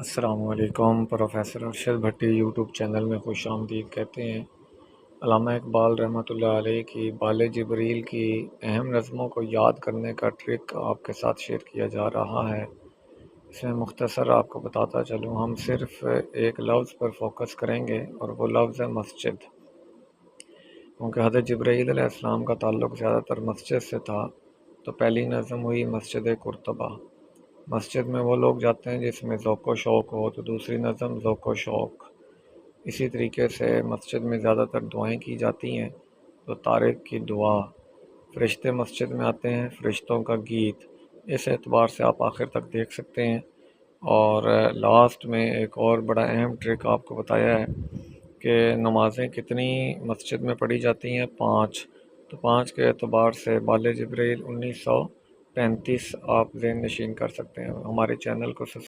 السلام علیکم۔ پروفیسر ارشد بھٹی YouTube channel میں خوش آمدید کہتے ہیں۔ علامہ اقبال رحمۃ اللہ علیہ کی بال جبریل کی اہم نظموں کو یاد کرنے کا ٹرک آپ کے ساتھ شیئر کیا جا رہا ہے۔ اس میں مختصر آپ کو بتاتا چلوں، ہم صرف ایک لفظ پر فوکس کریں گے اور وہ لفظ ہے مسجد۔ کیونکہ حضرت جبرائیل علیہ السلام کا تعلق زیادہ تر مسجد سے تھا، تو پہلی نظم ہوئی مسجد قرطبہ۔ مسجد میں وہ لوگ جاتے ہیں جس میں ذوق و شوق ہو، تو دوسری نظم ذوق و شوق۔ اسی طریقے سے مسجد میں زیادہ تر دعائیں کی جاتی ہیں، تو طارق کی دعا۔ فرشتے مسجد میں آتے ہیں، فرشتوں کا گیت۔ اس اعتبار سے آپ آخر تک دیکھ سکتے ہیں۔ اور لاسٹ میں ایک اور بڑا اہم ٹرک آپ کو بتایا ہے کہ نمازیں کتنی مسجد میں پڑھی جاتی ہیں، 5۔ تو 5 کے اعتبار سے بال جبریل 1935 آپ ذہن نشین کر سکتے ہیں۔ ہمارے چینل کو